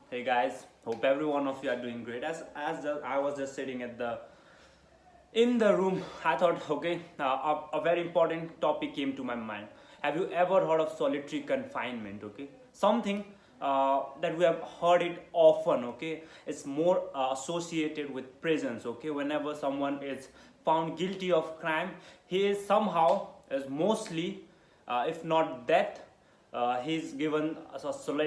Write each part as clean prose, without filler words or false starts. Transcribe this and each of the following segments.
Hey guys, hope every one of you are doing great. I was just sitting at the in the room, I thought, okay, a very important topic came to my mind. Have you ever heard of solitary confinement? Okay, something that we have heard it often. Okay, it's more associated with prisons. Okay, whenever someone is found guilty of crime, he is somehow is mostly, if not death, he's given a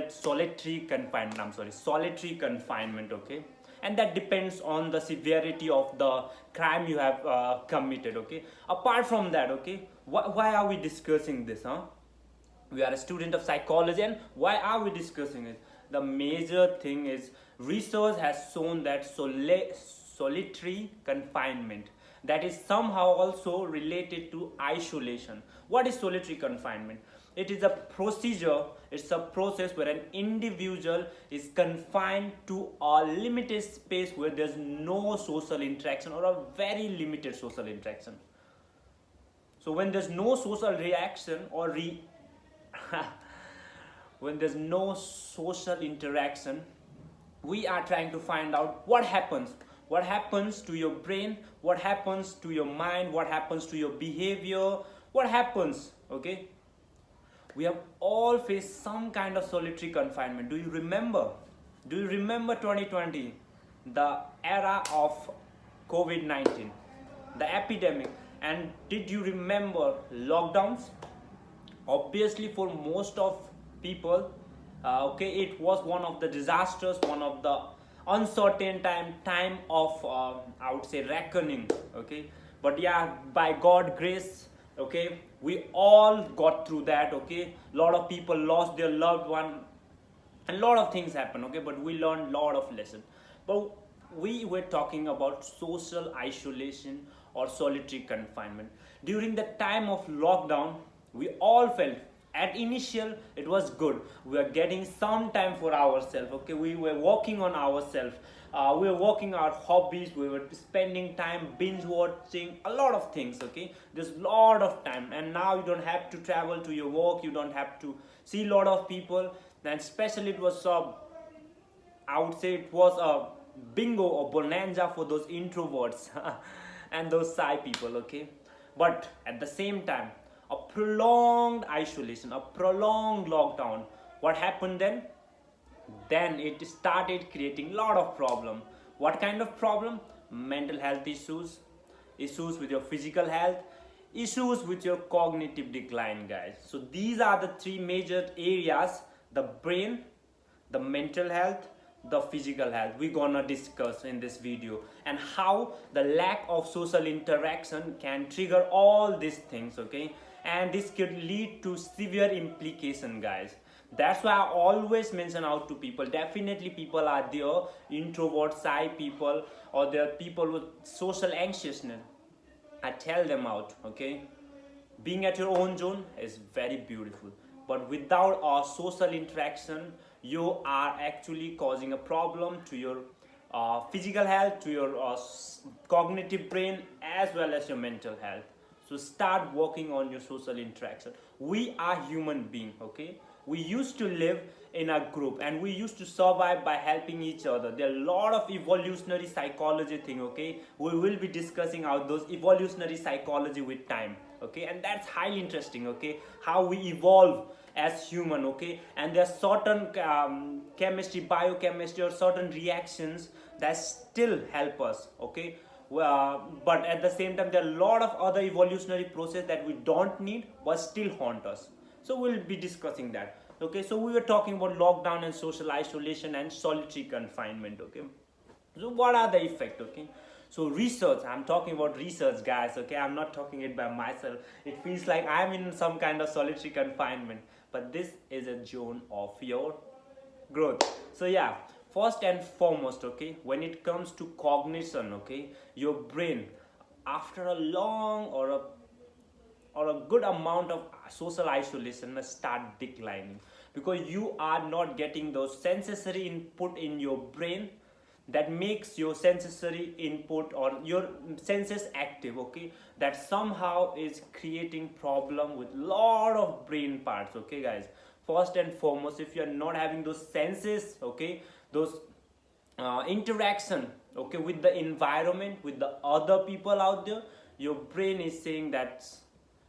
solitary confinement. I'm sorry, solitary confinement. Okay, and that depends on the severity of the crime you have committed. Okay, apart from that, okay, why are we discussing this? We are a student of psychology, and why are we discussing it? The major thing is research has shown that solitary confinement, that is somehow also related to isolation. What is solitary confinement? It is a procedure, it's a process where an individual is confined to a limited space where there's no social interaction or a very limited social interaction. So when there's no social reaction or when there's no social interaction, we are trying to find out what happens to your brain, what happens to your mind, what happens to your behavior, what happens. Okay, we have all faced some kind of solitary confinement. Do you remember 2020, the era of COVID-19, the epidemic? And did you remember lockdowns? Obviously, for most of people, okay, it was one of the disasters, one of the uncertain time of, I would say, reckoning. Okay, but yeah, by God grace, okay, we all got through that. Okay, a lot of people lost their loved one, and a lot of things happen. Okay, but we learned a lot of lessons. But we were talking about social isolation or solitary confinement during the time of lockdown. We all felt, at initial it was good, we were getting some time for ourselves. Okay, we were working on ourselves, we were working our hobbies, we were spending time binge watching a lot of things. Okay, there's a lot of time, and now you don't have to travel to your work, you don't have to see a lot of people. And especially it was, I would say it was a bingo or bonanza for those introverts and those shy people. Okay, but at the same time, a prolonged isolation, a prolonged lockdown. What happened then? Then it started creating a lot of problem. What kind of problem? Mental health issues, issues with your physical health, issues with your cognitive decline, guys. So these are the three major areas: the brain, the mental health, the physical health. We're gonna discuss in this video, and how the lack of social interaction can trigger all these things. Okay, and this could lead to severe implication, guys. That's why I always mention out to people, definitely people are there, introvert, shy people, or there are people with social anxiousness. I tell them out. Okay, being at your own zone is very beautiful, but without a social interaction, you are actually causing a problem to your physical health, to your cognitive brain, as well as your mental health. So start working on your social interaction. We are human beings. Okay, we used to live in a group, and we used to survive by helping each other. There are a lot of evolutionary psychology thing. Okay, we will be discussing out those evolutionary psychology with time. Okay, and that's highly interesting. Okay, how we evolve as human. Okay, and there are certain chemistry, biochemistry, or certain reactions that still help us. Okay, but at the same time, there are a lot of other evolutionary process that we don't need but still haunt us. So we'll be discussing that. Okay, so we were talking about lockdown and social isolation and solitary confinement. Okay, so what are the effects? Okay, so research, I'm talking about research, guys. Okay, I'm not talking it by myself. It feels like I'm in some kind of solitary confinement, but this is a zone of your growth. So yeah, first and foremost, okay, when it comes to cognition, okay, your brain, after a long or a good amount of social isolation, must start declining, because you are not getting those sensory input in your brain that makes your sensory input or your senses active. Okay, that somehow is creating problem with lot of brain parts. Okay, guys, first and foremost, if you are not having those senses, okay, those interaction, okay, with the environment, with the other people out there, your brain is saying that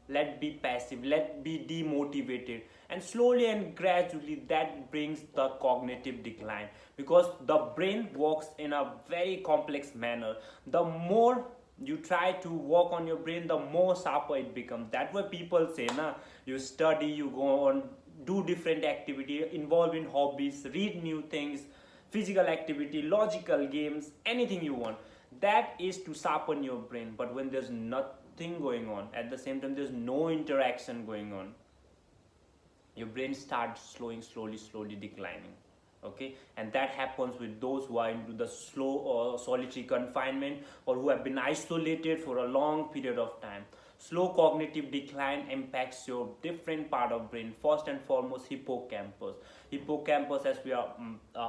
let be passive, let be demotivated, and slowly and gradually that brings the cognitive decline, because the brain works in a very complex manner. The more you try to work on your brain, the more sharper it becomes. That's why people say na, you study, you go on, do different activity, involve in hobbies, read new things, physical activity, logical games, anything you want. That is to sharpen your brain. But when there's nothing going on, at the same time there's no interaction going on, your brain starts slowly declining. Okay, and that happens with those who are into the slow or solitary confinement, or who have been isolated for a long period of time. Slow cognitive decline impacts your different part of brain. First and foremost, hippocampus, as we are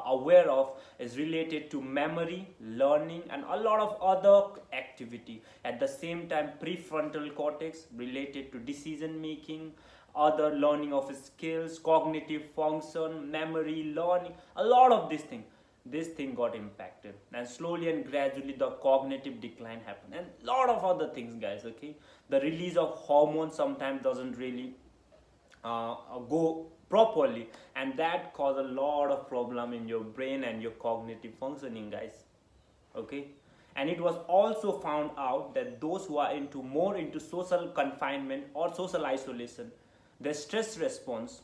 aware of, is related to memory, learning, and a lot of other activity. At the same time, prefrontal cortex, related to decision making, other learning of skills, cognitive function, memory, learning, a lot of this thing got impacted, and slowly and gradually the cognitive decline happened, and a lot of other things, guys. Okay, the release of hormones sometimes doesn't really go properly, and that cause a lot of problem in your brain and your cognitive functioning, guys. Okay, and it was also found out that those who are more into social confinement or social isolation, the stress response,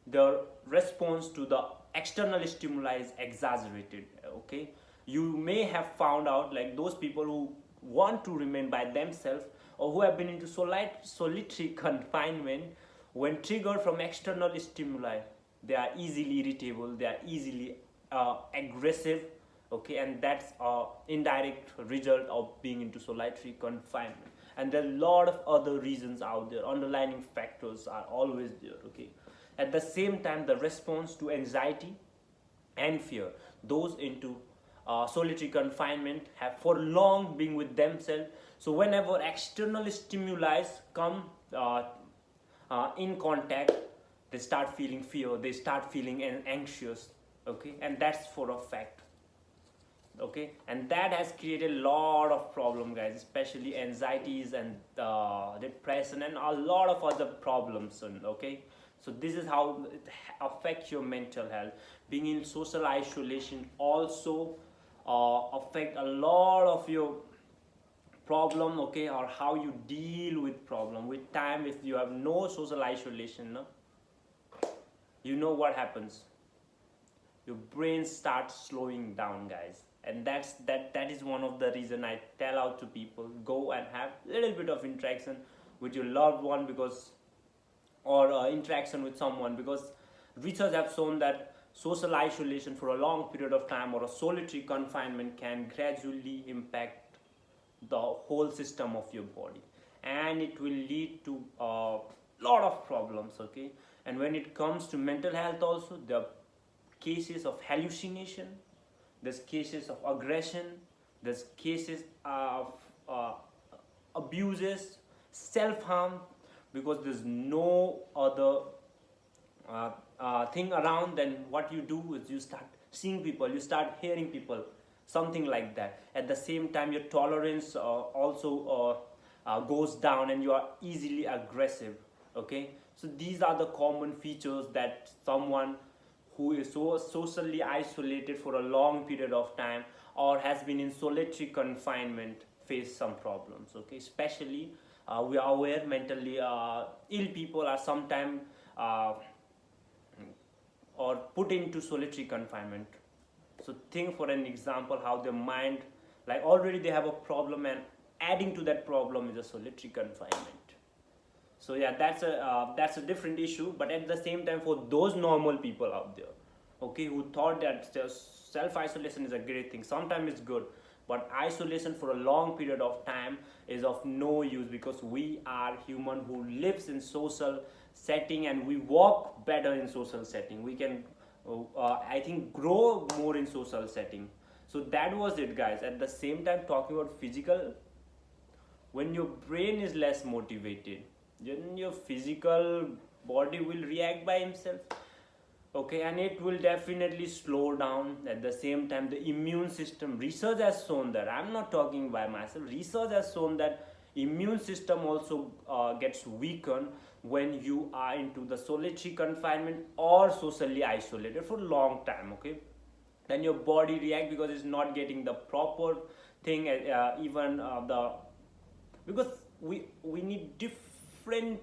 the response to the external stimuli is exaggerated. Okay, you may have found out, like those people who want to remain by themselves, or who have been into solitary confinement, when triggered from external stimuli, they are easily irritable, they are easily aggressive. Okay, and that's an indirect result of being into solitary confinement. And there are a lot of other reasons out there, underlying factors are always there. Okay, at the same time, the response to anxiety and fear, those into solitary confinement have for long been with themselves. So whenever external stimuli come in contact, they start feeling fear, they start feeling anxious. Okay, and that's for a fact. Okay, and that has created a lot of problem, guys, especially anxieties and depression and a lot of other problems. Okay, so this is how it affects your mental health. Being in social isolation also affect a lot of your problem. Okay, or how you deal with problem with time. If you have no social isolation, no, you know what happens, your brain starts slowing down, guys. And that is one of the reason I tell out to people, go and have a little bit of interaction with your loved one, because, or interaction with someone, because research have shown that social isolation for a long period of time or a solitary confinement can gradually impact the whole system of your body, and it will lead to a lot of problems. Okay, and when it comes to mental health also, there are cases of hallucination, there's cases of aggression, there's cases of abuses, self-harm, because there's no other thing around. Then what you do is you start seeing people, you start hearing people, something like that. At the same time, your tolerance also goes down, and you are easily aggressive. Okay, so these are the common features that someone who is so socially isolated for a long period of time, or has been in solitary confinement, face some problems. Okay, especially we are aware mentally ill people are sometimes or put into solitary confinement. So think, for an example, how their mind, like already they have a problem, and adding to that problem is a solitary confinement. So yeah, that's a different issue. But at the same time, for those normal people out there, okay, who thought that self-isolation is a great thing, sometimes it's good, but isolation for a long period of time is of no use, because we are human who lives in social setting, and we work better in social setting. We can I think grow more in social setting. So that was it, guys. At the same time, talking about physical, when your brain is less motivated, then your physical body will react by himself. okay, and it will definitely slow down. At the same time, the immune system, research has shown that, I'm not talking by myself, research has shown that immune system also gets weakened when you are into the solitary confinement or socially isolated for a long time, okay. Then your body react because it's not getting the proper thing, even the, because we need different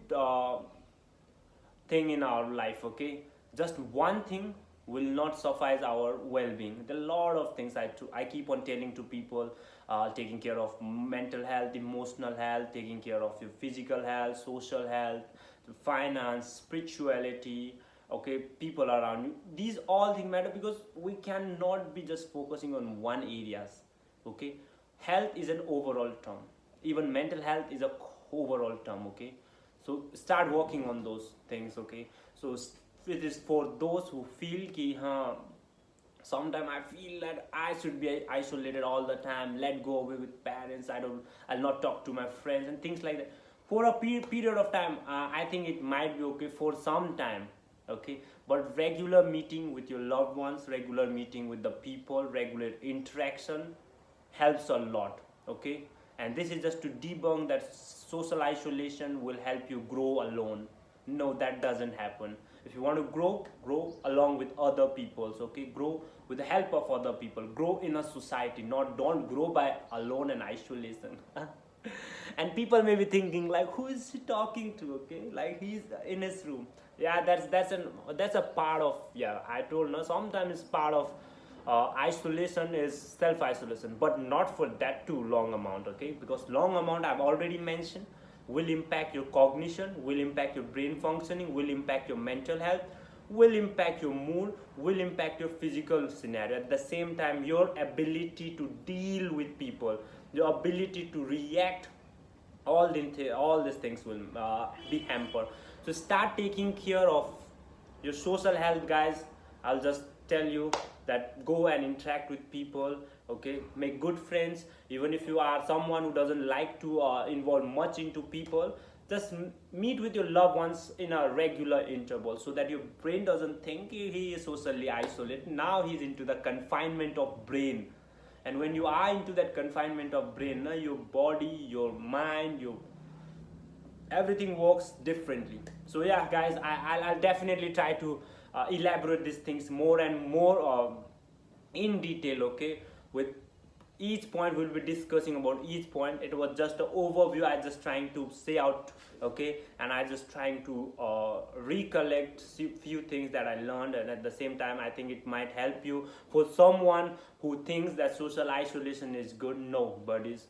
thing in our life, okay. Just one thing will not suffice our well-being. There are a lot of things I keep on telling to people, taking care of mental health, emotional health, taking care of your physical health, social health, finance, spirituality, okay, people around you. These all things matter because we cannot be just focusing on one areas, okay. Health is an overall term, even mental health is a overall term, okay. So start working on those things, okay. So it is for those who feel ki sometimes I feel that I should be isolated all the time, let go away with parents, I'll not talk to my friends and things like that. For a period of time, I think it might be okay for some time, okay. But regular meeting with your loved ones, regular meeting with the people, regular interaction helps a lot, okay. And this is just to debunk that social isolation will help you grow alone. No, that doesn't happen. If you want to grow along with other peoples, okay. Grow with the help of other people, grow in a society, not don't grow by alone and isolation. And people may be thinking like, who is he talking to, okay, like he's in his room. Yeah, that's a part of, yeah, I told, no, sometimes it's part of isolation is self-isolation, but not for that too long amount, okay. Because long amount, I've already mentioned, will impact your cognition, will impact your brain functioning, will impact your mental health, will impact your mood, will impact your physical scenario. At the same time, your ability to deal with people, your ability to react, all these things will be hampered. So start taking care of your social health, guys. I'll just tell you that go and interact with people, okay. Make good friends. Even if you are someone who doesn't like to involve much into people, just meet with your loved ones in a regular interval, so that your brain doesn't think he is socially isolated. Now he's into the confinement of brain. And when you are into that confinement of brain, your body, your mind, your everything works differently. So yeah, guys, I'll definitely try to elaborate these things more and more in detail, okay. With each point, we'll be discussing about each point. It was just an overview, I just trying to say out, okay. And I just trying to recollect few things that I learned, and at the same time, I think it might help you. For someone who thinks that social isolation is good, no, buddies,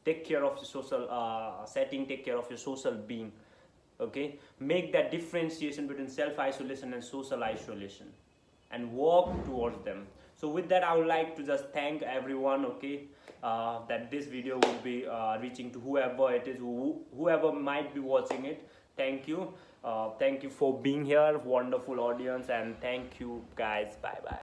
take care of your social setting, take care of your social being, okay. Make that differentiation between self-isolation and social isolation and work towards them. So with that, I would like to just thank everyone, okay, that this video will be reaching to whoever it is, whoever might be watching it. Thank you for being here, wonderful audience, and thank you guys. Bye bye.